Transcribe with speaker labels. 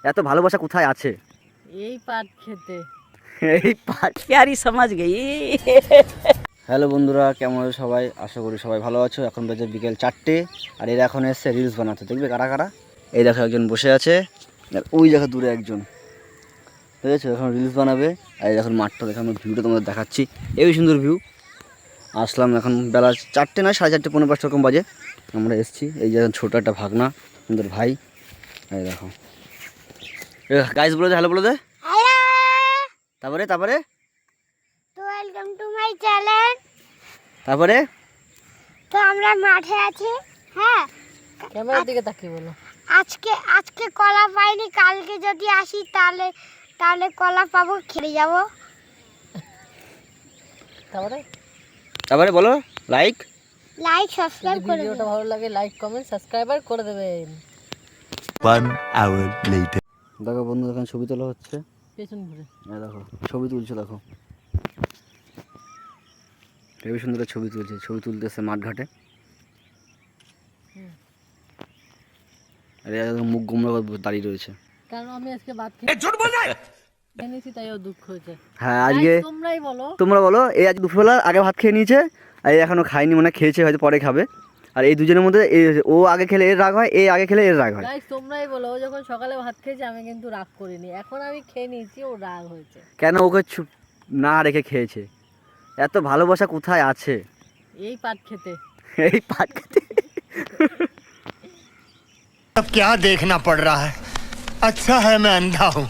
Speaker 1: এত ভালোবাসা কোথায় আছে?
Speaker 2: এই পাট খেতে।
Speaker 1: এই পাট।
Speaker 3: प्यारी समझ गई।
Speaker 1: হ্যালো বন্ধুরা, কেমন আছো সবাই? আশা করি সবাই ভালো আছো। এখন বাজে বিকেল 4টে, আর এরা এখন এসছে রিলস বানাতে। দেখবে কারা কারা? এই দেখো একজন বসে আছে, আর ওই দেখো দূরে একজন, ঠিক আছে? এখন রিলস বানাবে। আর এই দেখুন মাঠটা, দেখো আমি ভিউটা তোমাদের দেখাচ্ছি। এই সুন্দর ভিউ। আসলাম এখন বেলা 4টে নয়, 4:30, 4:45 রকম বাজে। আমরা এসেছি। এই যে ছোটো একটা ভাগনা, সুন্দর ভাই। এই দেখো গাইস বলে দে, হ্যালো বলে দে। তারপরে তারপরে
Speaker 4: তো ওয়েলকাম টু মাই চ্যানেল।
Speaker 1: তারপরে
Speaker 4: তো আমরা মাঠে আছি। হ্যাঁ,
Speaker 2: ক্যামেরার দিকে তাকিয়ে বলো।
Speaker 4: আজকে কলা পাইনি, কালকে যদি আসি তাহলে কলা পাবো, খেলে যাব।
Speaker 2: তারপরে
Speaker 1: তারপরে বলো লাইক
Speaker 4: সাবস্ক্রাইব করে
Speaker 2: ভিডিওটা
Speaker 4: দিও।
Speaker 2: ভালো লাগে লাইক কমেন্ট সাবস্ক্রাইবার করে দেবেন।
Speaker 5: 1 hour later.
Speaker 1: দেখো বন্ধু, এখন ছবি তোলা হচ্ছে।
Speaker 2: পেছন ঘুরে
Speaker 1: এই দেখো ছবি তুলছে, দেখো হেবি সুন্দর ছবি তুলছে। ছবি তুলতেছে মাঠঘাটে। আর একদম মুখ গোমরা করে দাঁড়িয়ে রয়েছে।
Speaker 2: কারণ আমি আজকে ভাত খেয়ে নিয়েছি, তাই ও দুঃখ হয়েছে।
Speaker 1: হ্যাঁ আজকে
Speaker 2: Guys, তোমরাই বলো।
Speaker 1: তোমরা বলো। এই আজ দুপুরবেলা আগে ভাত খেয়ে নিয়েছে, আর এই এখনো খায়নি, মানে খেয়েছে, হয়তো পরে খাবে। আর এই দুজনের মধ্যে ও আগে খেলে এর রাগ হয়, আগে খেলে এর রাগ হয়।
Speaker 2: গাইস তোমরাই বলো, ও যখন সকালে ভাত খেয়েছে আমি কিন্তু রাগ করিনি, এখন আমি খেয়ে নিয়েছি ও রাগ হয়েছে।
Speaker 1: কেন ওকে না রেখে খেয়েছে? এত ভালোবাসা কোথায় আছে?
Speaker 2: এই পাট খেতে।
Speaker 1: এই পাট খেতে।
Speaker 5: अब क्या देखना पड़ रहा है? अच्छा है मैं अंधा हूँ।